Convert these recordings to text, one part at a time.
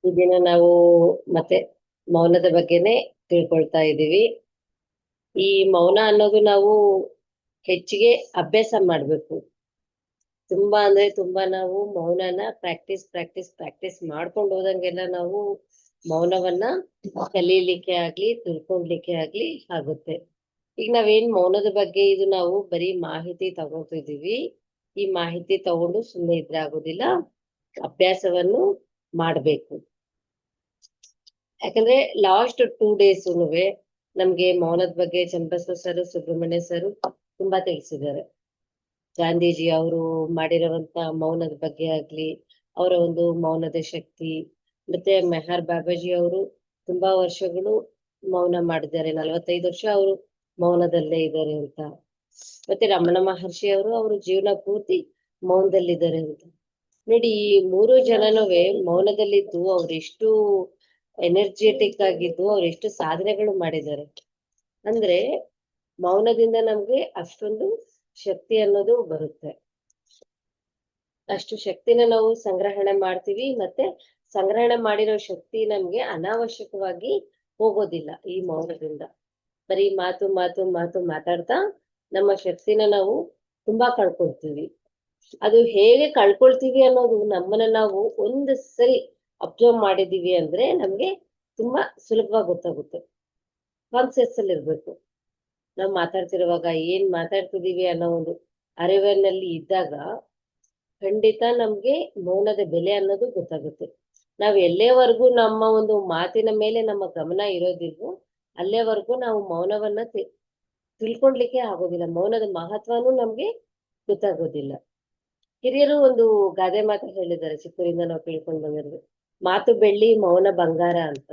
ಈ ದಿನ ನಾವು ಮತ್ತೆ ಮೌನದ ಬಗ್ಗೆನೆ ತಿಳ್ಕೊಳ್ತಾ ಇದ್ದೀವಿ. ಈ ಮೌನ ಅನ್ನೋದು ನಾವು ಹೆಚ್ಚಿಗೆ ಅಭ್ಯಾಸ ಮಾಡ್ಬೇಕು. ತುಂಬಾ ಅಂದ್ರೆ ತುಂಬಾ ನಾವು ಮೌನನ ಪ್ರಾಕ್ಟೀಸ್ ಮಾಡ್ಕೊಂಡು ಹೋದಂಗೆಲ್ಲ ನಾವು ಮೌನವನ್ನ ಕಲೀಲಿಕ್ಕೆ ಆಗ್ಲಿ ತಿಳ್ಕೊಳ್ಲಿಕ್ಕೆ ಆಗ್ಲಿ ಆಗುತ್ತೆ. ಈಗ ನಾವೇನ್ ಮೌನದ ಬಗ್ಗೆ ಇದು ನಾವು ಬರೀ ಮಾಹಿತಿ ತಗೋತಿದೀವಿ. ಈ ಮಾಹಿತಿ ತಗೊಂಡು ಸುಮ್ಮನೆ ಇದ್ರೆ ಆಗೋದಿಲ್ಲ, ಅಭ್ಯಾಸವನ್ನು ಮಾಡ್ಬೇಕು. ಯಾಕಂದ್ರೆ ಲಾಸ್ಟ್ 2 days ನಮ್ಗೆ ಮೌನದ ಬಗ್ಗೆ ಚನ್ನಬಸವ ಸರ್, ಸುಬ್ರಹ್ಮಣ್ಯ ಸರ್ ತುಂಬಾ ತಿಳಿಸಿದ್ದಾರೆ. ಗಾಂಧೀಜಿ ಅವರು ಮಾಡಿರುವಂತ ಮೌನದ ಬಗ್ಗೆ ಆಗ್ಲಿ, ಅವರ ಒಂದು ಮೌನದ ಶಕ್ತಿ, ಮತ್ತೆ ಮೆಹರ್ ಬಾಬಾಜಿ ಅವರು ತುಂಬಾ ವರ್ಷಗಳು ಮೌನ ಮಾಡಿದ್ದಾರೆ. 45 ವರ್ಷ ಅವರು ಮೌನದಲ್ಲೇ ಇದ್ದಾರೆ ಅಂತ. ಮತ್ತೆ ರಮಣ ಮಹರ್ಷಿ ಅವರು ಜೀವನ ಪೂರ್ತಿ ಮೌನದಲ್ಲಿದ್ದಾರೆ ಅಂತ. ನೋಡಿ, ಈ 3 ಜನನುವೆ ಮೌನದಲ್ಲಿದ್ದು ಅವ್ರೆಷ್ಟು ಎನರ್ಜೆಟಿಕ್ ಆಗಿದ್ದು, ಅವ್ರೆಷ್ಟು ಸಾಧನೆಗಳು ಮಾಡಿದ್ದಾರೆ. ಅಂದ್ರೆ ಮೌನದಿಂದ ನಮ್ಗೆ ಅಷ್ಟೊಂದು ಶಕ್ತಿ ಅನ್ನೋದು ಬರುತ್ತೆ. ಅಷ್ಟು ಶಕ್ತಿನ ನಾವು ಸಂಗ್ರಹಣೆ ಮಾಡ್ತೀವಿ. ಮತ್ತೆ ಸಂಗ್ರಹಣೆ ಮಾಡಿರೋ ಶಕ್ತಿ ನಮ್ಗೆ ಅನಾವಶ್ಯಕವಾಗಿ ಹೋಗೋದಿಲ್ಲ ಈ ಮೌನದಿಂದ. ಬರೀ ಮಾತು ಮಾತು ಮಾತು ಮಾತಾಡ್ತಾ ನಮ್ಮ ಶಕ್ತಿನ ನಾವು ತುಂಬಾ ಕಳ್ಕೊಳ್ತೀವಿ. ಅದು ಹೇಗೆ ಕಳ್ಕೊಳ್ತೀವಿ ಅನ್ನೋದು ನಮ್ಮನ್ನ ನಾವು ಒಂದು ಸರಿ ಅಬ್ಸರ್ವ್ ಮಾಡಿದೀವಿ ಅಂದ್ರೆ ನಮ್ಗೆ ತುಂಬಾ ಸುಲಭವಾಗಿ ಗೊತ್ತಾಗುತ್ತೆ. ಕಾನ್ಸಿಯಸ್ ಅಲ್ಲಿ ಇರ್ಬೇಕು. ನಾವು ಮಾತಾಡ್ತಿರುವಾಗ ಏನ್ ಮಾತಾಡ್ತಿದೀವಿ ಅನ್ನೋ ಒಂದು ಅರಿವಿನಲ್ಲಿ ಇದ್ದಾಗ ಖಂಡಿತ ನಮ್ಗೆ ಮೌನದ ಬೆಲೆ ಅನ್ನೋದು ಗೊತ್ತಾಗುತ್ತೆ. ನಾವ್ ಎಲ್ಲೇವರೆಗೂ ನಮ್ಮ ಒಂದು ಮಾತಿನ ಮೇಲೆ ನಮ್ಮ ಗಮನ ಇರೋದಿಲ್ವೋ ಅಲ್ಲೇವರೆಗೂ ನಾವು ಮೌನವನ್ನ ತಿಳ್ಕೊಳ್ಲಿಕ್ಕೆ ಆಗೋದಿಲ್ಲ. ಮೌನದ ಮಹತ್ವನೂ ನಮ್ಗೆ ಗೊತ್ತಾಗೋದಿಲ್ಲ. ಹಿರಿಯರು ಒಂದು ಗಾದೆ ಮಾತು ಹೇಳಿದ್ದಾರೆ, ಚಿಕ್ಕರಿಂದ ನಾವು ಕೇಳ್ಕೊಂಡು ಬಂದಿರೋದು, ಮಾತು ಬೆಳ್ಳಿ ಮೌನ ಬಂಗಾರ ಅಂತ.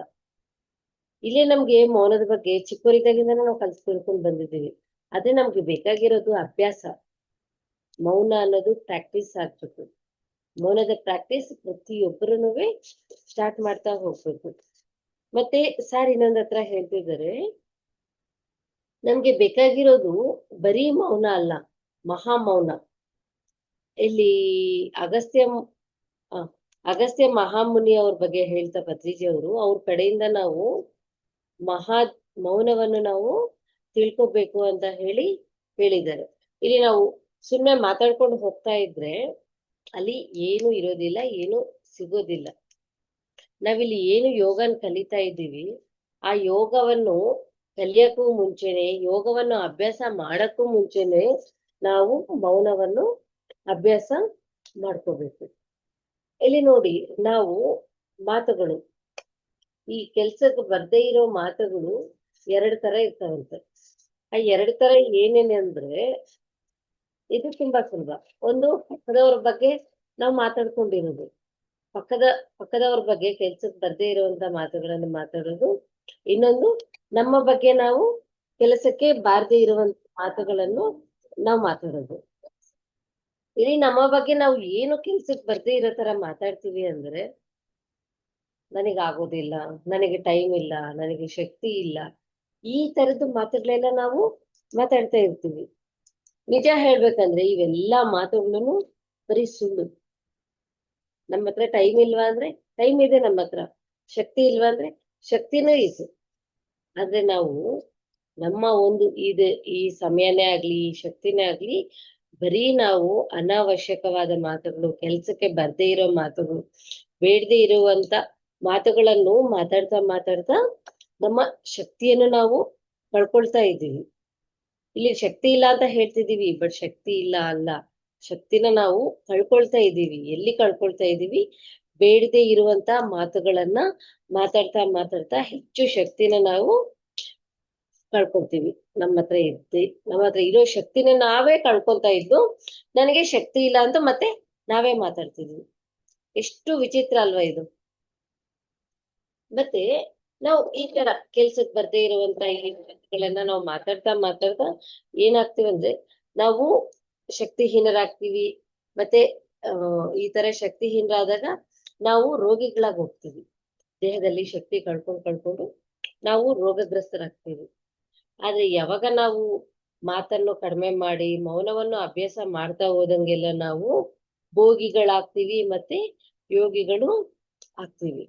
ಇಲ್ಲೇ ನಮ್ಗೆ ಮೌನದ ಬಗ್ಗೆ ಚಿಕ್ಕವರಿದ್ದಾಗಿಂದಾನು ನಾವು ಕಲ್ತು ತಿಳ್ಕೊಂಡು ಬಂದಿದ್ದೀವಿ. ಅದೇ ನಮ್ಗೆ ಬೇಕಾಗಿರೋದು ಅಭ್ಯಾಸ. ಮೌನ ಅನ್ನೋದು ಪ್ರಾಕ್ಟೀಸ್ ಆಗ್ಬೇಕು. ಮೌನದ ಪ್ರಾಕ್ಟೀಸ್ ಪ್ರತಿಯೊಬ್ಬರೂನುವೆ ಸ್ಟಾರ್ಟ್ ಮಾಡ್ತಾ ಹೋಗ್ಬೇಕು. ಮತ್ತೆ ಸರ್ ಇನ್ನೊಂದ್ ಹತ್ರ ಹೇಳ್ತಿದ್ದಾರೆ, ನಮ್ಗೆ ಬೇಕಾಗಿರೋದು ಬರೀ ಮೌನ ಅಲ್ಲ, ಮಹಾ ಮೌನ. ಇಲ್ಲಿ ಅಗಸ್ತ್ಯ ಆ, ಅಗಸ್ತ್ಯ ಮಹಾಮುನಿ ಅವ್ರ ಬಗ್ಗೆ ಹೇಳ್ತಾ ಪತ್ರಿಜಿ ಅವ್ರ ಕಡೆಯಿಂದ ನಾವು ಮಹಾ ಮೌನವನ್ನು ನಾವು ತಿಳ್ಕೊಬೇಕು ಅಂತ ಹೇಳಿದ್ದಾರೆ. ಇಲ್ಲಿ ನಾವು ಸುಮ್ಮನೆ ಮಾತಾಡ್ಕೊಂಡು ಹೋಗ್ತಾ ಇದ್ರೆ ಅಲ್ಲಿ ಏನು ಇರೋದಿಲ್ಲ, ಏನು ಸಿಗೋದಿಲ್ಲ. ನಾವಿಲ್ಲಿ ಏನು ಯೋಗನ ಕಲಿತಾ ಇದ್ದೀವಿ, ಆ ಯೋಗವನ್ನು ಕಲಿಯಕ್ಕೂ ಮುಂಚೆನೆ, ಯೋಗವನ್ನು ಅಭ್ಯಾಸ ಮಾಡಕ್ಕೂ ಮುಂಚೆನೆ ನಾವು ಮೌನವನ್ನು ಅಭ್ಯಾಸ ಮಾಡ್ಕೋಬೇಕು. ಇಲ್ಲಿ ನೋಡಿ, ನಾವು ಮಾತುಗಳು, ಈ ಕೆಲ್ಸಕ್ಕೆ ಬರ್ದೇ ಇರೋ ಮಾತುಗಳು 2 ತರ ಇರ್ತಾವಂತೆ. ಆ 2 ತರ ಏನೇನೆ ಅಂದ್ರೆ, ಇದು ತುಂಬಾ ಸುಲಭ. ಒಂದು, ಪಕ್ಕದವ್ರ ಬಗ್ಗೆ ನಾವು ಮಾತಾಡ್ಕೊಂಡಿರೋದು. ಪಕ್ಕದವ್ರ ಬಗ್ಗೆ ಕೆಲ್ಸಕ್ಕೆ ಬರ್ದೇ ಇರುವಂತ ಮಾತುಗಳನ್ನು ಮಾತಾಡೋದು. ಇನ್ನೊಂದು, ನಮ್ಮ ಬಗ್ಗೆ ನಾವು ಕೆಲಸಕ್ಕೆ ಬಾರದೇ ಇರುವಂತ ಮಾತುಗಳನ್ನು ನಾವು ಮಾತಾಡೋದು. ಇಲ್ಲಿ ನಮ್ಮ ಬಗ್ಗೆ ನಾವು ಏನು ಕೆಲ್ಸಕ್ಕೆ ಬರ್ದೇ ಇರೋ ತರ ಮಾತಾಡ್ತೀವಿ ಅಂದ್ರೆ, ನನಗಾಗೋದಿಲ್ಲ, ನನಗೆ ಟೈಮ್ ಇಲ್ಲ, ನನಗೆ ಶಕ್ತಿ ಇಲ್ಲ, ಈ ತರದ್ದು ಮಾತುಗಳೆಲ್ಲ ನಾವು ಮಾತಾಡ್ತಾ ಇರ್ತೀವಿ. ನಿಜ ಹೇಳ್ಬೇಕಂದ್ರೆ ಇವೆಲ್ಲಾ ಮಾತುಗಳನ್ನು ಬರೀ ಸುಳ್ಳು. ನಮ್ಮ ಹತ್ರ ಟೈಮ್ ಇಲ್ವಾ ಅಂದ್ರೆ ಟೈಮ್ ಇದೆ ನಮ್ಮ ಹತ್ರ. ಶಕ್ತಿ ಇಲ್ವಾ ಅಂದ್ರೆ ಶಕ್ತಿನೂ ಇದೆ. ಆದ್ರೆ ನಾವು ನಮ್ಮ ಒಂದು ಈ ಸಮಯನೇ ಆಗ್ಲಿ, ಈ ಶಕ್ತಿನೇ ಆಗ್ಲಿ, ಬರೀ ನಾವು ಅನಾವಶ್ಯಕವಾದ ಮಾತುಗಳು, ಕೆಲ್ಸಕ್ಕೆ ಬರ್ದೇ ಇರೋ ಮಾತುಗಳು, ಬೇಡದೇ ಇರುವಂತ ಮಾತುಗಳನ್ನು ಮಾತಾಡ್ತಾ ನಮ್ಮ ಶಕ್ತಿಯನ್ನು ನಾವು ಕಳ್ಕೊಳ್ತಾ ಇದ್ದೀವಿ. ಇಲ್ಲಿ ಶಕ್ತಿ ಇಲ್ಲ ಅಂತ ಹೇಳ್ತಿದೀವಿ, ಬಟ್ ಶಕ್ತಿ ಇಲ್ಲ ಅಲ್ಲ, ಶಕ್ತಿನ ನಾವು ಕಳ್ಕೊಳ್ತಾ ಇದ್ದೀವಿ. ಎಲ್ಲಿ ಕಳ್ಕೊಳ್ತಾ ಇದ್ದೀವಿ? ಬೇಡದೇ ಇರುವಂತ ಮಾತುಗಳನ್ನ ಮಾತಾಡ್ತಾ ಹೆಚ್ಚು ಶಕ್ತಿನ ನಾವು ಕಳ್ಕೊಳ್ತೀವಿ. ನಮ್ಮ ಹತ್ರ ಇರೋ ಶಕ್ತಿನ ನಾವೇ ಕಳ್ಕೊಳ್ತಾ ಇದ್ದು, ನನಗೆ ಶಕ್ತಿ ಇಲ್ಲ ಅಂತ ಮತ್ತೆ ನಾವೇ ಮಾತಾಡ್ತಿದ್ವಿ. ಎಷ್ಟು ವಿಚಿತ್ರ ಅಲ್ವಾ ಇದು? ಮತ್ತೆ ನಾವು ಈ ತರ ಕೆಲ್ಸಕ್ಕೆ ಬರ್ದೇ ಇರುವಂತ ಈ ಮಾತುಗಳನ್ನ ನಾವು ಮಾತಾಡ್ತಾ ಏನಾಗ್ತೀವಂದ್ರೆ ನಾವು ಶಕ್ತಿಹೀನರಾಗ್ತೀವಿ. ಮತ್ತೆ ಈ ತರ ಶಕ್ತಿಹೀನರಾದಾಗ ನಾವು ರೋಗಿಗಳಾಗಿ ಹೋಗ್ತೀವಿ. ದೇಹದಲ್ಲಿ ಶಕ್ತಿ ಕಳ್ಕೊಂಡು ನಾವು ರೋಗಗ್ರಸ್ತರಾಗ್ತೀವಿ. ಆದ್ರೆ ಯಾವಾಗ ನಾವು ಮಾತನ್ನು ಕಡಿಮೆ ಮಾಡಿ ಮೌನವನ್ನು ಅಭ್ಯಾಸ ಮಾಡ್ತಾ ಹೋದಂಗೆಲ್ಲ ನಾವು ಭೋಗಿಗಳಾಗ್ತೀವಿ, ಮತ್ತೆ ಯೋಗಿಗಳು ಆಗ್ತೀವಿ.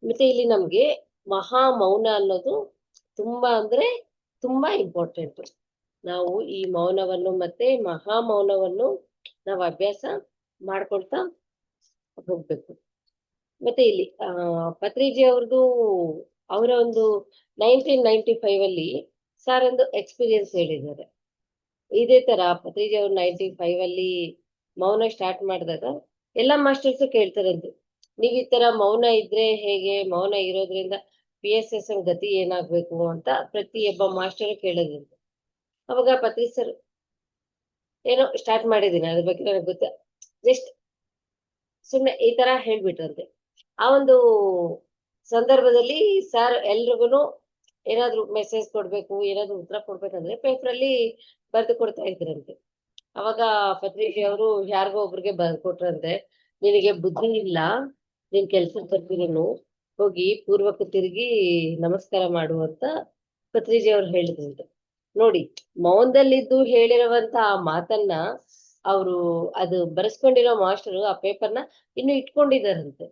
ಮತ್ತೆ ಇಲ್ಲಿ ನಮ್ಗೆ ಮಹಾ ಮೌನ ಅನ್ನೋದು ತುಂಬಾ ಅಂದ್ರೆ ತುಂಬಾ ಇಂಪಾರ್ಟೆಂಟ್. ನಾವು ಈ ಮೌನವನ್ನು ಮತ್ತೆ ಮಹಾ ಮೌನವನ್ನು ನಾವು ಅಭ್ಯಾಸ ಮಾಡ್ಕೊಳ್ತಾ ಹೋಗ್ಬೇಕು. ಮತ್ತೆ ಇಲ್ಲಿ ಪತ್ರಿಜಿ ಅವ್ರದ್ದು ಅವರ ಒಂದು 1995 ಅಲ್ಲಿ ಸರ್ ಒಂದು ಎಕ್ಸ್ಪೀರಿಯನ್ಸ್ ಹೇಳಿದ್ದಾರೆ. ಇದೇ ತರ ಪತ್ರಿಜಿ ಅವ್ರು 95 ಅಲ್ಲಿ ಮೌನ ಸ್ಟಾರ್ಟ್ ಮಾಡಿದಾಗ ಎಲ್ಲಾ ಮಾಸ್ಟರ್ಸ್ ಕೇಳ್ತಾರಂತೆ, ನೀವ್ ಈ ತರ ಮೌನ ಇದ್ರೆ ಹೇಗೆ, ಮೌನ ಇರೋದ್ರಿಂದ PSS ಗತಿ ಏನಾಗ್ಬೇಕು ಅಂತ ಪ್ರತಿಯೊಬ್ಬ ಮಾಸ್ಟರ್ ಕೇಳೋದಂತೆ. ಅವಾಗ ಪತ್ರಿ ಸರ್ ಏನೋ ಸ್ಟಾರ್ಟ್ ಮಾಡಿದೀನಿ, ಅದ್ರ ಬಗ್ಗೆ ನನಗೆ ಗೊತ್ತ, ಜಸ್ಟ್ ಸುಮ್ನೆ ಈ ತರ ಹೇಳ್ಬಿಟ್ರಂತೆ. ಆ ಒಂದು ಸಂದರ್ಭದಲ್ಲಿ ಸರ್ ಎಲ್ರಿಗೂ ಏನಾದ್ರು ಮೆಸೇಜ್ ಕೊಡ್ಬೇಕು, ಏನಾದ್ರು ಉತ್ತರ ಕೊಡ್ಬೇಕಂದ್ರೆ ಪೇಪರ್ ಅಲ್ಲಿ ಬರೆದು ಕೊಡ್ತಾ ಇದ್ರಂತೆ. ಅವಾಗ ಪತ್ರಿಜಿ ಅವರು ಯಾರಿಗೋ ಒಬ್ರಿಗೆ ಬರೆದು ಕೊಟ್ರಂತೆ, ನಿನಗೆ ಬುದ್ಧಿ ಇಲ್ಲ, ನೀನ್ ಕೆಲ್ಸಕ್ಕೆ ಬರ್ತೀರೇನು, ಹೋಗಿ ಪೂರ್ವಕ್ಕೆ ತಿರುಗಿ ನಮಸ್ಕಾರ ಮಾಡು ಅಂತ ಪತ್ರಿಜಿ ಅವ್ರು ಹೇಳಿದ್ರಂತೆ. ನೋಡಿ, ಮೌನದಲ್ಲಿದ್ದು ಹೇಳಿರುವಂತ ಆ ಮಾತನ್ನ ಅವರು ಅದು ಬರೆಸ್ಕೊಂಡಿರೋ ಮಾಸ್ಟರು ಆ ಪೇಪರ್ನ ಇನ್ನು ಇಟ್ಕೊಂಡಿದಾರಂತೆ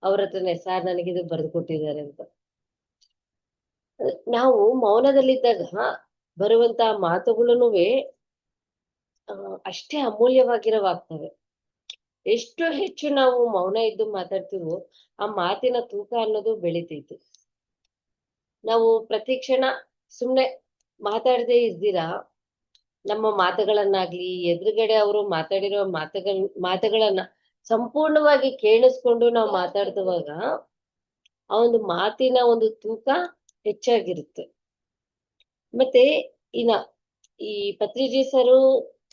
ಅವ್ರ ಹತ್ರನೇ, ಸರ್ ನನಗಿದು ಬರೆದು ಕೊಟ್ಟಿದ್ದಾರೆ ಅಂತ. ನಾವು ಮೌನದಲ್ಲಿದ್ದಾಗ ಬರುವಂತ ಮಾತುಗಳನ್ನು ಅಷ್ಟೇ ಅಮೂಲ್ಯವಾಗಿರವಾಗ್ತವೆ. ಎಷ್ಟು ಹೆಚ್ಚು ನಾವು ಮೌನ ಇದ್ದು ಮಾತಾಡ್ತೀವೋ ಆ ಮಾತಿನ ತೂಕ ಅನ್ನೋದು ಬೆಳಿತೈತೆ. ನಾವು ಪ್ರತಿ ಕ್ಷಣ ಸುಮ್ನೆ ಮಾತಾಡದೆ ಇರ್ದಿರಾ ನಮ್ಮ ಮಾತುಗಳನ್ನಾಗ್ಲಿ, ಎದುರುಗಡೆ ಅವರು ಮಾತಾಡಿರೋ ಮಾತುಗಳನ್ನ ಸಂಪೂರ್ಣವಾಗಿ ಕೇಳಿಸ್ಕೊಂಡು ನಾವು ಮಾತಾಡ್ದುವಾಗ ಆ ಒಂದು ಮಾತಿನ ಒಂದು ತೂಕ ಹೆಚ್ಚಾಗಿರುತ್ತೆ. ಮತ್ತೆ ಇನ್ನ ಈ ಪತ್ರಿಜಿ ಸರು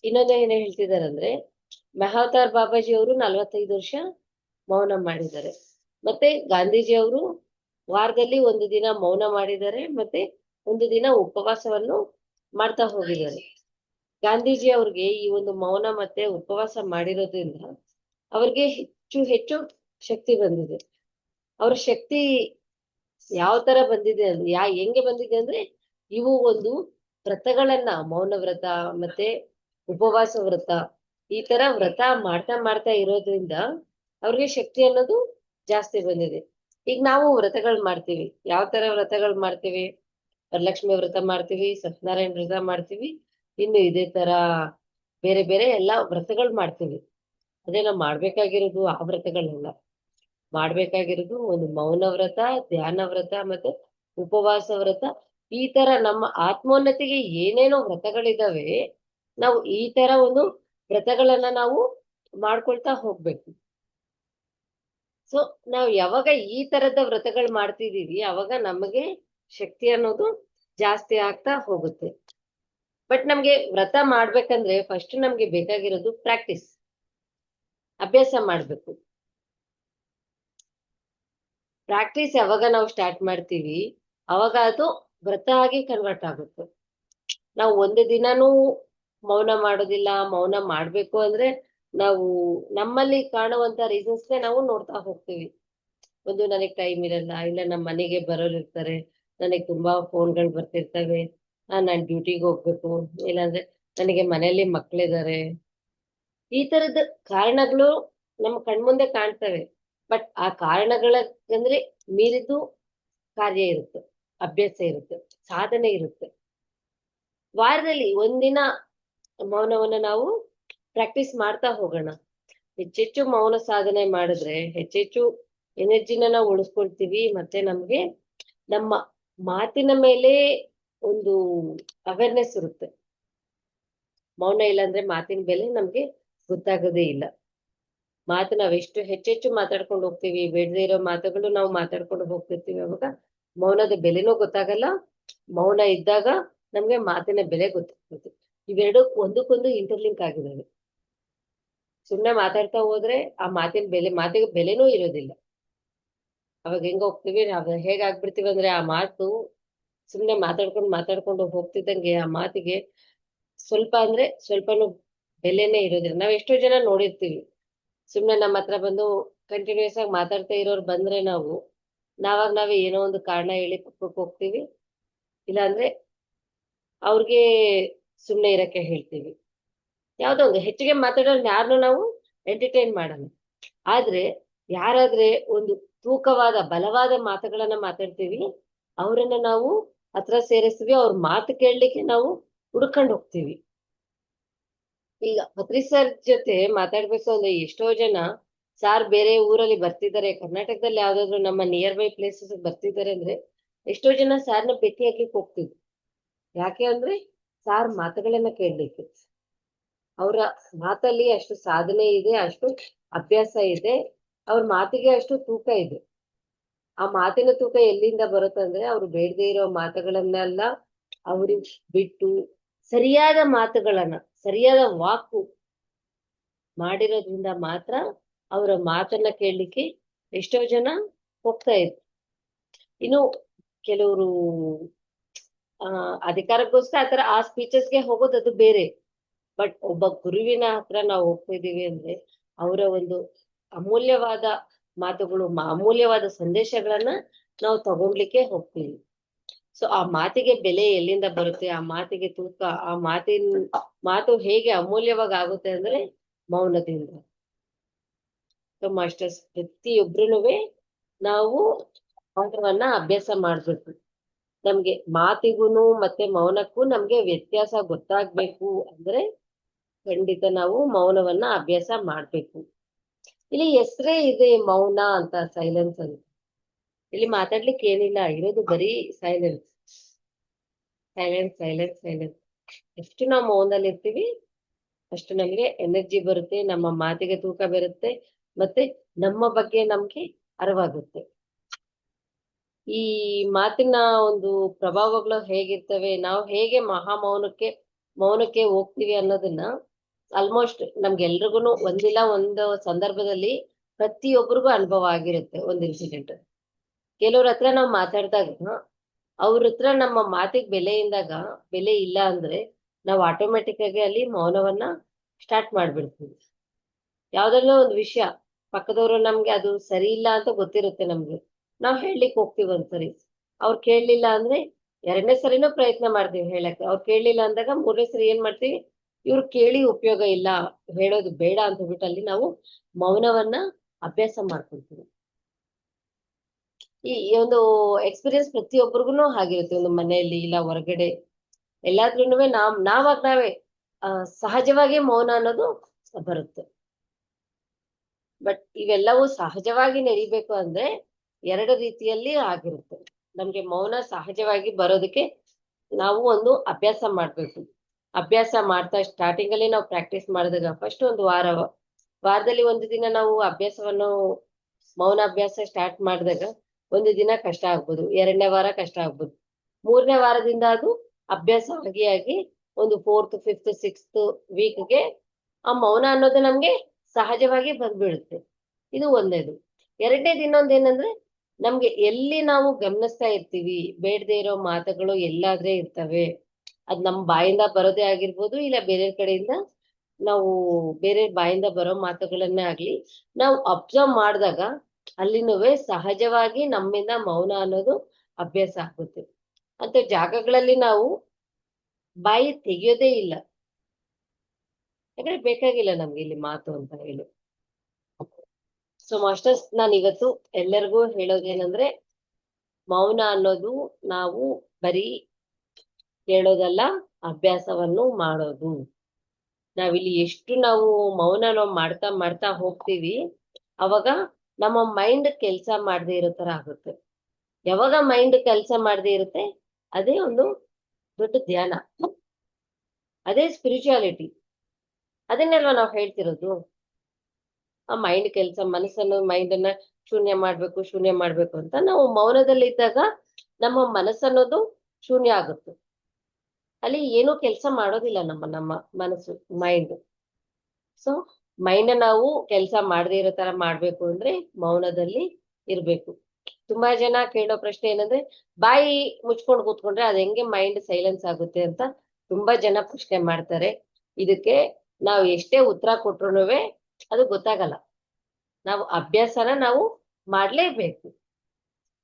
ಇನ್ನೊಂದು ಏನ್ ಹೇಳ್ತಿದಾರಂದ್ರೆ, ಮೆಹತಾರ್ ಬಾಬಾಜಿ ಅವರು 45 ವರ್ಷ ಮೌನ ಮಾಡಿದ್ದಾರೆ. ಮತ್ತೆ ಗಾಂಧೀಜಿ ಅವರು ವಾರದಲ್ಲಿ ಒಂದು ದಿನ ಮೌನ ಮಾಡಿದ್ದಾರೆ, ಮತ್ತೆ ಒಂದು ದಿನ ಉಪವಾಸವನ್ನು ಮಾಡ್ತಾ ಹೋಗಿದ್ದಾರೆ. ಗಾಂಧೀಜಿ ಅವ್ರಿಗೆ ಈ ಒಂದು ಮೌನ ಮತ್ತೆ ಉಪವಾಸ ಮಾಡಿರೋದ್ರಿಂದ ಅವ್ರಿಗೆ ಹೆಚ್ಚು ಹೆಚ್ಚು ಶಕ್ತಿ ಬಂದಿದೆ. ಅವ್ರ ಶಕ್ತಿ ಯಾವ ತರ ಬಂದಿದೆ ಅಂದ್ರೆ ಹೆಂಗೆ ಬಂದಿದೆ ಅಂದ್ರೆ, ಇವು ಒಂದು ವ್ರತಗಳನ್ನ, ಮೌನ ವ್ರತ ಮತ್ತೆ ಉಪವಾಸ ವ್ರತ, ಈ ತರ ವ್ರತ ಮಾಡ್ತಾ ಮಾಡ್ತಾ ಇರೋದ್ರಿಂದ ಅವ್ರಿಗೆ ಶಕ್ತಿ ಅನ್ನೋದು ಜಾಸ್ತಿ ಬಂದಿದೆ. ಈಗ ನಾವು ವ್ರತಗಳು ಮಾಡ್ತೀವಿ, ಯಾವ ತರ ವ್ರತಗಳು ಮಾಡ್ತೀವಿ, ವರಲಕ್ಷ್ಮಿ ವ್ರತ ಮಾಡ್ತೀವಿ, ಸತ್ಯನಾರಾಯಣ ವ್ರತ ಮಾಡ್ತೀವಿ, ಇನ್ನು ಇದೇ ತರ ಬೇರೆ ಬೇರೆ ಎಲ್ಲಾ ವ್ರತಗಳು ಮಾಡ್ತೀವಿ. ಅದೇ ನಾವು ಮಾಡ್ಬೇಕಾಗಿರೋದು ಆ ವ್ರತಗಳನ್ನ ಮಾಡ್ಬೇಕಾಗಿರೋದು ಒಂದು ಮೌನ ವ್ರತ, ಧ್ಯಾನ ವ್ರತ ಮತ್ತೆ ಉಪವಾಸ ವ್ರತ. ಈ ತರ ನಮ್ಮ ಆತ್ಮೋನ್ನತಿಗೆ ಏನೇನೋ ವ್ರತಗಳಿದಾವೆ, ನಾವು ಈ ತರ ಒಂದು ವ್ರತಗಳನ್ನ ನಾವು ಮಾಡ್ಕೊಳ್ತಾ ಹೋಗ್ಬೇಕು. ಸೊ ನಾವ್ ಯಾವಾಗ ಈ ತರದ ವ್ರತಗಳು ಮಾಡ್ತಿದೀವಿ ಅವಾಗ ನಮಗೆ ಶಕ್ತಿ ಅನ್ನೋದು ಜಾಸ್ತಿ ಆಗ್ತಾ ಹೋಗುತ್ತೆ. ಬಟ್ ನಮ್ಗೆ ವ್ರತ ಮಾಡ್ಬೇಕಂದ್ರೆ ಫಸ್ಟ್ ನಮ್ಗೆ ಬೇಕಾಗಿರೋದು ಪ್ರಾಕ್ಟೀಸ್, ಅಭ್ಯಾಸ ಮಾಡ್ಬೇಕು. ಪ್ರಾಕ್ಟೀಸ್ ಯಾವಾಗ ನಾವು ಸ್ಟಾರ್ಟ್ ಮಾಡ್ತೀವಿ ಅವಾಗ ಅದು ವ್ರತ ಆಗಿ ಕನ್ವರ್ಟ್ ಆಗುತ್ತೆ. ನಾವು ಒಂದು ದಿನಾನೂ ಮೌನ ಮಾಡೋದಿಲ್ಲ, ಮೌನ ಮಾಡ್ಬೇಕು ಅಂದ್ರೆ ನಾವು ನಮ್ಮಲ್ಲಿ ಕಾಣುವಂತ ರೀಸನ್ಸ್ನೇ ನಾವು ನೋಡ್ತಾ ಹೋಗ್ತೀವಿ. ಒಂದು ನನಗೆ ಟೈಮ್ ಇರಲ್ಲ, ಇಲ್ಲ ನಮ್ಮ ಮನೆಗೆ ಬರೋರು ಇರ್ತಾರೆ, ನನಗೆ ತುಂಬಾ ಫೋನ್ಗಳು ಬರ್ತಿರ್ತವೆ, ನಾನ್ ಡ್ಯೂಟಿಗೆ ಹೋಗ್ಬೇಕು, ಇಲ್ಲಾಂದ್ರೆ ನನಗೆ ಮನೆಯಲ್ಲಿ ಮಕ್ಳಿದಾರೆ, ಈ ತರದ ಕಾರಣಗಳು ನಮ್ಮ ಕಣ್ಮುಂದೆ ಕಾಣ್ತವೆ. ಬಟ್ ಆ ಕಾರಣಗಳಂದ್ರೆ ಮೀರಿದ್ದು ಕಾರ್ಯ ಇರುತ್ತೆ, ಅಭ್ಯಾಸ ಇರುತ್ತೆ, ಸಾಧನೆ ಇರುತ್ತೆ. ವಾರದಲ್ಲಿ ಒಂದಿನ ಮೌನವನ್ನ ನಾವು ಪ್ರಾಕ್ಟೀಸ್ ಮಾಡ್ತಾ ಹೋಗೋಣ. ಹೆಚ್ಚೆಚ್ಚು ಮೌನ ಸಾಧನೆ ಮಾಡಿದ್ರೆ ಹೆಚ್ಚೆಚ್ಚು ಎನರ್ಜಿನ ನಾವು ಉಳಿಸ್ಕೊಳ್ತೀವಿ. ಮತ್ತೆ ನಮ್ಗೆ ನಮ್ಮ ಮಾತಿನ ಮೇಲೆ ಒಂದು ಅವೇರ್ನೆಸ್ ಇರುತ್ತೆ. ಮೌನ ಇಲ್ಲಾಂದ್ರೆ ಮಾತಿನ ಬೆಲೆ ನಮ್ಗೆ ಗೊತ್ತಾಗೋದೇ ಇಲ್ಲ. ಮಾತು ನಾವೆಷ್ಟು ಹೆಚ್ಚೆಚ್ಚು ಮಾತಾಡ್ಕೊಂಡು ಹೋಗ್ತೀವಿ, ಬೇಡದೇ ಇರೋ ಮಾತುಗಳು ನಾವು ಮಾತಾಡ್ಕೊಂಡು ಹೋಗ್ತಿರ್ತೀವಿ, ಅವಾಗ ಮೌನದ ಬೆಲೆನೂ ಗೊತ್ತಾಗಲ್ಲ. ಮೌನ ಇದ್ದಾಗ ನಮ್ಗೆ ಮಾತಿನ ಬೆಲೆ ಗೊತ್ತಾಗುತ್ತೆ. ಇವೆರಡು ಒಂದಕ್ಕೊಂದು ಇಂಟರ್ಲಿಂಕ್ ಆಗಿದ್ದಾವೆ. ಸುಮ್ನೆ ಮಾತಾಡ್ತಾ ಹೋದ್ರೆ ಆ ಮಾತಿಗೆ ಬೆಲೆನೂ ಇರೋದಿಲ್ಲ. ಅವಾಗ ಹೆಂಗ ಹೋಗ್ತೀವಿ, ನಾವ್ ಹೇಗಾಗ್ಬಿಡ್ತೀವಿ ಅಂದ್ರೆ ಆ ಮಾತು ಸುಮ್ನೆ ಮಾತಾಡ್ಕೊಂಡು ಹೋಗ್ತಿದ್ದಂಗೆ ಆ ಮಾತಿಗೆ ಸ್ವಲ್ಪ ಅಂದ್ರೆ ಸ್ವಲ್ಪನೂ ಬೆಲೆನೇ ಇರೋದಿಲ್ಲ. ನಾವ್ ಎಷ್ಟೋ ಜನ ನೋಡಿರ್ತೀವಿ, ಸುಮ್ನೆ ನಮ್ಮ ಹತ್ರ ಬಂದು ಕಂಟಿನ್ಯೂಸ್ ಆಗಿ ಮಾತಾಡ್ತಾ ಇರೋರು ಬಂದ್ರೆ ನಾವೇ ಏನೋ ಒಂದು ಕಾರಣ ಹೇಳಿ ಪಕ್ಕಕ್ಕೆ ಹೋಗ್ತೀವಿ, ಇಲ್ಲಾಂದ್ರೆ ಅವ್ರಿಗೆ ಸುಮ್ನೆ ಇರಕ್ಕೆ ಹೇಳ್ತೀವಿ. ಯಾವ್ದೋ ಒಂದು ಹೆಚ್ಚಿಗೆ ಮಾತಾಡೋರು ಯಾರನ್ನು ನಾವು ಎಂಟರ್ಟೈನ್ ಮಾಡೋಣ. ಆದ್ರೆ ಯಾರಾದ್ರೆ ಒಂದು ತೂಕವಾದ ಬಲವಾದ ಮಾತುಗಳನ್ನ ಮಾತಾಡ್ತೀವಿ, ಅವರನ್ನ ನಾವು ಹತ್ರ ಸೇರಿಸ್ತೀವಿ, ಅವ್ರ ಮಾತು ಕೇಳಲಿಕ್ಕೆ ನಾವು ಹುಡ್ಕೊಂಡು ಹೋಗ್ತೀವಿ. ಈಗ ಪತ್ರಿ ಸರ್ ಜೊತೆ ಮಾತಾಡ್ಬೇಕು ಅಂದ್ರೆ ಎಷ್ಟೋ ಜನ ಸಾರ್ ಬೇರೆ ಊರಲ್ಲಿ ಬರ್ತಿದ್ದಾರೆ, ಕರ್ನಾಟಕದಲ್ಲಿ ಯಾವ್ದಾದ್ರು ನಮ್ಮ ನಿಯರ್ ಬೈ ಪ್ಲೇಸಸ್ ಬರ್ತಿದ್ದಾರೆ ಅಂದ್ರೆ ಎಷ್ಟೋ ಜನ ಸಾರ್ನ ಭೇಟಿ ಹಾಕ್ಲಿಕ್ಕೆ ಹೋಗ್ತಿದ್ರು. ಯಾಕೆ ಅಂದ್ರೆ ಸಾರ್ ಮಾತುಗಳನ್ನ ಕೇಳಲಿಕ್ಕೆ. ಅವರ ಮಾತಲ್ಲಿ ಅಷ್ಟು ಸಾಧನೆ ಇದೆ, ಅಷ್ಟು ಅಭ್ಯಾಸ ಇದೆ, ಅವ್ರ ಮಾತಿಗೆ ಅಷ್ಟು ತೂಕ ಇದೆ. ಆ ಮಾತಿನ ತೂಕ ಎಲ್ಲಿಂದ ಬರುತ್ತಂದ್ರೆ ಅವ್ರು ಬೇಡದೇ ಇರೋ ಮಾತುಗಳನ್ನೆಲ್ಲ ಅವ್ರಿಗೆ ಬಿಟ್ಟು ಸರಿಯಾದ ಮಾತುಗಳನ್ನ, ಸರಿಯಾದ ವಾಕು ಮಾಡಿರೋದ್ರಿಂದ ಮಾತ್ರ ಅವರ ಮಾತನ್ನ ಕೇಳಲಿಕ್ಕೆ ಎಷ್ಟೋ ಜನ ಹೋಗ್ತಾ ಇದ್ರು. ಇನ್ನು ಕೆಲವರು ಅಧಿಕಾರಕ್ಕೋಸ್ಕರ ಆತರ ಆ ಸ್ಪೀಚಸ್ಗೆ ಹೋಗೋದು ಅದು ಬೇರೆ. ಬಟ್ ಒಬ್ಬ ಗುರುವಿನ ಹತ್ರ ನಾವು ಹೋಗ್ತಿದೀವಿ ಅಂದ್ರೆ ಅವರ ಒಂದು ಅಮೂಲ್ಯವಾದ ಮಾತುಗಳು, ಅಮೂಲ್ಯವಾದ ಸಂದೇಶಗಳನ್ನ ನಾವು ತಗೊಂಡ್ಲಿಕ್ಕೆ ಹೋಗ್ತೀವಿ. ಸೊ ಆ ಮಾತಿಗೆ ಬೆಲೆ ಎಲ್ಲಿಂದ ಬರುತ್ತೆ, ಆ ಮಾತಿಗೆ ತೂಕ, ಆ ಮಾತು ಹೇಗೆ ಅಮೂಲ್ಯವಾಗಿ ಆಗುತ್ತೆ ಅಂದ್ರೆ ಮೌನದಿಂದ. ಸೊ ಮಾಸ್ಟರ್ಸ್ ಪ್ರತಿಯೊಬ್ರುನುವೆ ನಾವು ಮೌನವನ್ನ ಅಭ್ಯಾಸ ಮಾಡ್ಬೇಕು. ನಮ್ಗೆ ಮಾತಿಗೂನು ಮತ್ತೆ ಮೌನಕ್ಕೂ ನಮ್ಗೆ ವ್ಯತ್ಯಾಸ ಗೊತ್ತಾಗ್ಬೇಕು ಅಂದ್ರೆ ಖಂಡಿತ ನಾವು ಮೌನವನ್ನ ಅಭ್ಯಾಸ ಮಾಡ್ಬೇಕು. ಇಲ್ಲಿ ಹೆಸರೇ ಇದೆ ಮೌನ ಅಂತ, ಸೈಲೆನ್ಸ್ ಅಂತ. ಇಲ್ಲಿ ಮಾತಾಡ್ಲಿಕ್ಕೆ ಏನಿಲ್ಲ, ಇರೋದು ಬರೀ ಸೈಲೆನ್ಸ್ ಸೈಲೆನ್ಸ್ ಸೈಲೆನ್ಸ್ ಸೈಲೆನ್ಸ್. ಎಷ್ಟು ನಾವು ಮೌನದಲ್ಲಿ ಇರ್ತೀವಿ ಅಷ್ಟು ನಮ್ಗೆ ಎನರ್ಜಿ ಬರುತ್ತೆ, ನಮ್ಮ ಮಾತಿಗೆ ತೂಕ ಬರುತ್ತೆ, ಮತ್ತೆ ನಮ್ಮ ಬಗ್ಗೆ ನಮ್ಗೆ ಅರಿವಾಗುತ್ತೆ. ಈ ಮಾತಿನ ಒಂದು ಪ್ರಭಾವಗಳು ಹೇಗಿರ್ತವೆ, ನಾವು ಹೇಗೆ ಮೌನಕ್ಕೆ ಹೋಗ್ತೀವಿ ಅನ್ನೋದನ್ನ ಆಲ್ಮೋಸ್ಟ್ ನಮ್ಗೆಲ್ರಿಗೂ ಒಂದಿಲ್ಲ ಒಂದು ಸಂದರ್ಭದಲ್ಲಿ ಪ್ರತಿಯೊಬ್ಬರಿಗೂ ಅನುಭವ ಆಗಿರುತ್ತೆ. ಒಂದು ಇನ್ಸಿಡೆಂಟ್ ಕೆಲವ್ರ ಹತ್ರ ನಾವು ಮಾತಾಡಿದಾಗ ಅವ್ರ ಹತ್ರ ನಮ್ಮ ಮಾತಿಗೆ ಬೆಲೆ ಇಲ್ಲ ಅಂದ್ರೆ ನಾವು ಆಟೋಮೆಟಿಕ್ ಆಗಿ ಅಲ್ಲಿ ಮೌನವನ್ನ ಸ್ಟಾರ್ಟ್ ಮಾಡ್ಬಿಡ್ತೀವಿ. ಯಾವ್ದನ್ನ ಒಂದು ವಿಷಯ ಪಕ್ಕದವರು ನಮ್ಗೆ ಅದು ಸರಿ ಇಲ್ಲ ಅಂತ ಗೊತ್ತಿರುತ್ತೆ, ನಮ್ಗೆ ನಾವ್ ಹೇಳಲಿಕ್ಕೆ ಹೋಗ್ತೀವಿ ಒಂದ್ಸರಿ, ಅವ್ರು ಕೇಳಲಿಲ್ಲ ಅಂದ್ರೆ ಎರಡನೇ ಸರಿನೂ ಪ್ರಯತ್ನ ಮಾಡ್ತೀವಿ ಹೇಳಕ್ಕೆ. ಅವ್ರು ಕೇಳಲಿಲ್ಲ ಅಂದಾಗ ಮೂರನೇ ಸರಿ ಏನ್ ಮಾಡ್ತೀವಿ, ಇವ್ರು ಕೇಳಿ ಉಪಯೋಗ ಇಲ್ಲ, ಹೇಳೋದು ಬೇಡ ಅಂತ ಹೇಳ್ಬಿಟ್ಟು ಅಲ್ಲಿ ನಾವು ಮೌನವನ್ನ ಅಭ್ಯಾಸ ಮಾಡ್ಕೊಳ್ತೀವಿ. ಈ ಒಂದು ಎಕ್ಸ್ಪೀರಿಯನ್ಸ್ ಪ್ರತಿಯೊಬ್ಬರಿಗೂ ಆಗಿರುತ್ತೆ, ಒಂದು ಮನೆಯಲ್ಲಿ ಇಲ್ಲ ಹೊರಗಡೆ ಎಲ್ಲಾದ್ರೂ ನಾವೇ ಸಹಜವಾಗಿ ಮೌನ ಅನ್ನೋದು ಬರುತ್ತೆ. ಬಟ್ ಇವೆಲ್ಲವೂ ಸಹಜವಾಗಿ ನಡಿಬೇಕು ಅಂದ್ರೆ ಎರಡು ರೀತಿಯಲ್ಲಿ ಆಗಿರುತ್ತೆ. ನಮ್ಗೆ ಮೌನ ಸಹಜವಾಗಿ ಬರೋದಕ್ಕೆ ನಾವು ಒಂದು ಅಭ್ಯಾಸ ಮಾಡ್ಬೇಕು. ಅಭ್ಯಾಸ ಮಾಡ್ತಾ ಸ್ಟಾರ್ಟಿಂಗ್ ಅಲ್ಲಿ ನಾವು ಪ್ರಾಕ್ಟೀಸ್ ಮಾಡಿದಾಗ ಫಸ್ಟ್ ಒಂದು ವಾರದಲ್ಲಿ ಒಂದು ದಿನ ನಾವು ಮೌನ ಅಭ್ಯಾಸ ಸ್ಟಾರ್ಟ್ ಮಾಡಿದಾಗ ಒಂದು ದಿನ ಕಷ್ಟ ಆಗ್ಬೋದು, ಎರಡನೇ ವಾರ ಕಷ್ಟ ಆಗ್ಬೋದು, ಮೂರನೇ ವಾರದಿಂದ ಅದು ಅಭ್ಯಾಸ ಆಗಿ ಒಂದು 4th 5th 6th ವೀಕ್ಗೆ ಆ ಮೌನ ಅನ್ನೋದು ನಮ್ಗೆ ಸಹಜವಾಗಿ ಬಂದ್ಬಿಡುತ್ತೆ. ಇದು ಒಂದೇದು. ಎರಡನೇದು ಇನ್ನೊಂದೇನಂದ್ರೆ ನಮ್ಗೆ ಎಲ್ಲಿ ನಾವು ಗಮನಿಸ್ತಾ ಇರ್ತೀವಿ, ಬೇಡದೇ ಇರೋ ಮಾತುಗಳು ಎಲ್ಲಾದ್ರೆ ಇರ್ತವೆ, ಅದ್ ನಮ್ ಬಾಯಿಂದ ಬರೋದೇ ಆಗಿರ್ಬೋದು, ಇಲ್ಲ ಬೇರೆ ಕಡೆಯಿಂದ ನಾವು ಬೇರೆ ಬಾಯಿಂದ ಬರೋ ಮಾತುಗಳನ್ನೇ ಆಗ್ಲಿ ನಾವು ಅಬ್ಸರ್ವ್ ಮಾಡಿದಾಗ ಅಲ್ಲಿನೂ ಸಹಜವಾಗಿ ನಮ್ಮಿಂದ ಮೌನ ಅನ್ನೋದು ಅಭ್ಯಾಸ ಆಗುತ್ತೆ. ಅಂತ ಜಾಗಗಳಲ್ಲಿ ನಾವು ಬಾಯಿ ತೆಗಿಯೋದೇ ಇಲ್ಲ, ಯಾಕಂದ್ರೆ ಬೇಕಾಗಿಲ್ಲ ನಮ್ಗೆ ಇಲ್ಲಿ ಮಾತು ಅಂತ ಹೇಳಿ. ಸೊ ಮಾಸ್ಟರ್ಸ್, ನಾನು ಇವತ್ತು ಎಲ್ಲರಿಗೂ ಹೇಳೋದೇನಂದ್ರೆ ಮೌನ ಅನ್ನೋದು ನಾವು ಬರೀ ಕೇಳೋದಲ್ಲ, ಅಭ್ಯಾಸವನ್ನು ಮಾಡೋದು. ನಾವಿಲ್ಲಿ ಎಷ್ಟು ನಾವು ಮೌನ ಮಾಡ್ತಾ ಮಾಡ್ತಾ ಹೋಗ್ತೀವಿ ಅವಾಗ ನಮ್ಮ ಮೈಂಡ್ ಕೆಲ್ಸ ಮಾಡದೇ ಇರೋ ತರ ಆಗುತ್ತೆ. ಯಾವಾಗ ಮೈಂಡ್ ಕೆಲ್ಸ ಮಾಡದೇ ಇರುತ್ತೆ ಅದೇ ಒಂದು ದೊಡ್ಡ ಧ್ಯಾನ, ಅದೇ ಸ್ಪಿರಿಚುಯಾಲಿಟಿ. ಅದನ್ನೆಲ್ವಾ ನಾವು ಹೇಳ್ತಿರೋದು. ಆ ಮೈಂಡ್ ಅನ್ನ ಶೂನ್ಯ ಮಾಡ್ಬೇಕು ಅಂತ ನಾವು ಮೌನದಲ್ಲಿ ಇದ್ದಾಗ ನಮ್ಮ ಮನಸ್ಸನ್ನೋದು ಶೂನ್ಯ ಆಗುತ್ತೆ. ಅಲ್ಲಿ ಏನೂ ಕೆಲಸ ಮಾಡೋದಿಲ್ಲ ನಮ್ಮ ಮನಸ್ಸು, ಮೈಂಡ್. ಸೊ ಮೈಂಡ್ ನಾವು ಕೆಲಸ ಮಾಡದೇ ಇರೋ ತರ ಮಾಡ್ಬೇಕು ಅಂದ್ರೆ ಮೌನದಲ್ಲಿ ಇರ್ಬೇಕು. ತುಂಬಾ ಜನ ಕೇಳೋ ಪ್ರಶ್ನೆ ಏನಂದ್ರೆ ಬಾಯಿ ಮುಚ್ಕೊಂಡು ಕೂತ್ಕೊಂಡ್ರೆ ಅದ್ ಹೆಂಗೆ ಮೈಂಡ್ ಸೈಲೆನ್ಸ್ ಆಗುತ್ತೆ ಅಂತ ತುಂಬಾ ಜನ ಪ್ರಶ್ನೆ ಮಾಡ್ತಾರೆ. ಇದಕ್ಕೆ ನಾವು ಎಷ್ಟೇ ಉತ್ತರ ಕೊಟ್ರುನುವೆ ಅದು ಗೊತ್ತಾಗಲ್ಲ. ನಾವು ಅಭ್ಯಾಸನ ನಾವು ಮಾಡ್ಲೇಬೇಕು.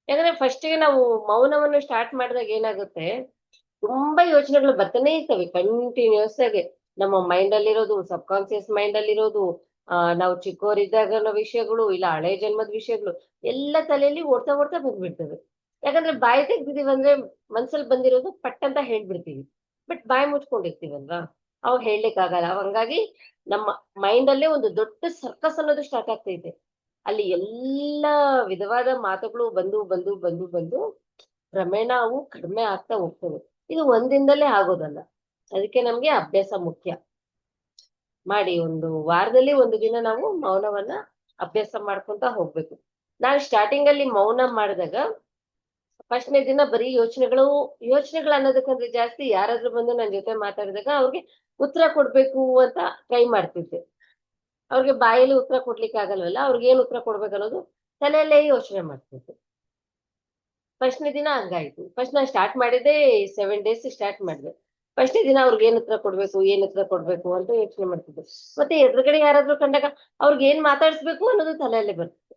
ಯಾಕಂದ್ರೆ ಫಸ್ಟ್ಗೆ ನಾವು ಮೌನವನ್ನು ಸ್ಟಾರ್ಟ್ ಮಾಡಿದಾಗ ಏನಾಗುತ್ತೆ, ತುಂಬಾ ಯೋಚನೆಗಳು ಬರ್ತಾನೆ ಇರ್ತವೆ ಕಂಟಿನ್ಯೂಸ್ ಆಗಿ. ನಮ್ಮ ಮೈಂಡ್ ಅಲ್ಲಿರೋದು, ಸಬ್ ಕಾನ್ಸಿಯಸ್ ಮೈಂಡ್ ಅಲ್ಲಿರೋದು, ನಾವು ಚಿಕ್ಕವರಿದ್ದಾಗನ ವಿಷಯಗಳು ಇಲ್ಲ ಹಳೆ ಜನ್ಮದ ವಿಷಯಗಳು ಎಲ್ಲ ತಲೆಯಲ್ಲಿ ಓಡ್ತಾ ಓಡ್ತಾ ಬಂದ್ಬಿಡ್ತವೆ. ಯಾಕಂದ್ರೆ ಬಾಯಿ ತೆಗ್ದಿದೀವಿ ಅಂದ್ರೆ ಮನ್ಸಲ್ಲಿ ಬಂದಿರೋದು ಪಟ್ ಅಂತ ಹೇಳ್ಬಿಡ್ತೀವಿ. ಬಟ್ ಬಾಯಿ ಮುಚ್ಕೊಂಡಿರ್ತೀವಲ್ವಾ, ಅವಾಗ ಹೇಳಲಿಕ್ಕೆ ಆಗಲ್ಲ. ಹಂಗಾಗಿ ನಮ್ಮ ಮೈಂಡ್ ಅಲ್ಲೇ ಒಂದು ದೊಡ್ಡ ಸರ್ಕಸ್ ಅನ್ನೋದು ಸ್ಟಾರ್ಟ್ ಆಗ್ತೈತೆ. ಅಲ್ಲಿ ಎಲ್ಲ ವಿಧವಾದ ಮಾತುಗಳು ಬಂದು ಬಂದು ಬಂದು ಬಂದು ಕ್ರಮೇಣ ಅವು ಕಡಿಮೆ ಆಗ್ತಾ ಹೋಗ್ತವೆ. ಇದು ಒಂದಿನದಲ್ಲೇ ಆಗೋದಲ್ಲ. ಅದಕ್ಕೆ ನಮ್ಗೆ ಅಭ್ಯಾಸ ಮುಖ್ಯ. ಮಾಡಿ ಒಂದು ವಾರದಲ್ಲಿ ಒಂದು ದಿನ ನಾವು ಮೌನವನ್ನ ಅಭ್ಯಾಸ ಮಾಡ್ಕೊಂತ ಹೋಗ್ಬೇಕು. ನಾನು ಸ್ಟಾರ್ಟಿಂಗ್ ಅಲ್ಲಿ ಮೌನ ಮಾಡಿದಾಗ ಫಸ್ಟ್ನೇ ದಿನ ಬರೀ ಯೋಚನೆಗಳು ಅನ್ನೋದಕ್ಕಂದ್ರೆ ಜಾಸ್ತಿ ಯಾರಾದ್ರೂ ಬಂದು ನನ್ನ ಜೊತೆ ಮಾತಾಡಿದಾಗ ಅವ್ರಿಗೆ ಉತ್ತರ ಕೊಡ್ಬೇಕು ಅಂತ ಟ್ರೈ ಮಾಡ್ತಿದ್ದೆ. ಅವ್ರಿಗೆ ಬಾಯಲ್ಲಿ ಉತ್ತರ ಕೊಡ್ಲಿಕ್ಕೆ ಆಗಲ್ವಲ್ಲ, ಅವ್ರಿಗೆ ಏನ್ ಉತ್ತರ ಕೊಡ್ಬೇಕು ಅನ್ನೋದು ತಲೆಯಲ್ಲೇ ಯೋಚನೆ ಮಾಡ್ತಿದ್ದೆ. ಫಸ್ಟ್ನೇ ದಿನ ಹಂಗಾಯ್ತು. ಫಸ್ಟ್ ನಾನು ಸ್ಟಾರ್ಟ್ ಮಾಡಿದ್ದೆ 7 ಡೇಸ್ ಸ್ಟಾರ್ಟ್ ಮಾಡಿದೆ. ಫಸ್ಟ್ನೇ ದಿನ ಅವ್ರಿಗೆ ಏನ್ ಉತ್ತರ ಕೊಡ್ಬೇಕು ಅಂತ ಯೋಚನೆ ಮಾಡ್ತಿದ್ದೆ. ಮತ್ತೆ ಎದುರುಗಡೆ ಯಾರಾದ್ರೂ ಕಂಡಾಗ ಅವ್ರಿಗೆ ಏನ್ ಮಾತಾಡಿಸ್ಬೇಕು ಅನ್ನೋದು ತಲೆಯಲ್ಲೇ ಬರ್ತಿತ್ತು.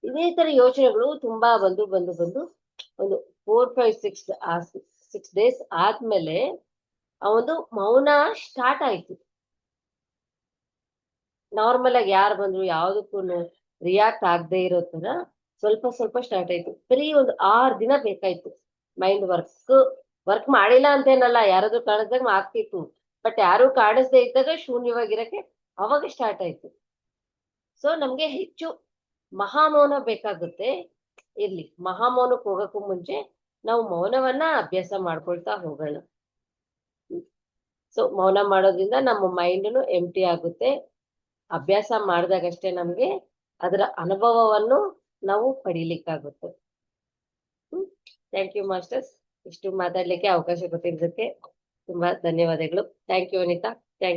ಇದೇ ತರ ಯೋಚನೆಗಳು ತುಂಬಾ ಬಂದು ಬಂದು ಬಂದು ಒಂದು 4, 5, 6 ಡೇಸ್ ಆದ್ಮೇಲೆ ಆ ಒಂದು ಮೌನ ಸ್ಟಾರ್ಟ್ ಆಯ್ತು. ನಾರ್ಮಲ್ ಆಗಿ ಯಾರು ಬಂದ್ರು ಯಾವ್ದಕ್ಕೂ ರಿಯಾಕ್ಟ್ ಆಗದೆ ಇರೋ ತರ ಸ್ವಲ್ಪ ಸ್ವಲ್ಪ ಸ್ಟಾರ್ಟ್ ಆಯ್ತು. ಬರೀ ಒಂದು 6 ದಿನ ಬೇಕಾಯ್ತು. ಮೈಂಡ್ ವರ್ಕ್ ಮಾಡಿಲ್ಲ ಅಂತೇನಲ್ಲ, ಯಾರಾದ್ರೂ ಕಾಣಿಸ್ದಾಗ ಆಗ್ತಿತ್ತು. ಬಟ್ ಯಾರು ಕಾಣಿಸ್ದೇ ಇದ್ದಾಗ ಶೂನ್ಯವಾಗಿರಕ್ಕೆ ಅವಾಗ ಸ್ಟಾರ್ಟ್ ಆಯ್ತು. ಸೊ ನಮ್ಗೆ ಹೆಚ್ಚು ಮಹಾಮೌನ ಬೇಕಾಗುತ್ತೆ. ಇರ್ಲಿ, ಮಹಾಮೌನಕ್ಕೆ ಹೋಗಕ್ಕೂ ಮುಂಚೆ ನಾವು ಮೌನವನ್ನ ಅಭ್ಯಾಸ ಮಾಡ್ಕೊಳ್ತಾ ಹೋಗೋಣ. ಸೊ ಮೌನ ಮಾಡೋದ್ರಿಂದ ನಮ್ಮ ಮೈಂಡ್ನು ಎಂಟಿ ಆಗುತ್ತೆ. ಅಭ್ಯಾಸ ಮಾಡಿದಾಗಷ್ಟೇ ನಮ್ಗೆ ಅದರ ಅನುಭವವನ್ನು ನಾವು ಪಡೀಲಿಕ್ಕಾಗುತ್ತೆ. Thank you masters. ಇಷ್ಟು ಮಾತಾಡ್ಲಿಕ್ಕೆ ಅವಕಾಶ ಕೊಟ್ಟಿದ್ದಕ್ಕೆ ತುಂಬಾ ಧನ್ಯವಾದಗಳು. Thank you Anita. Thank you.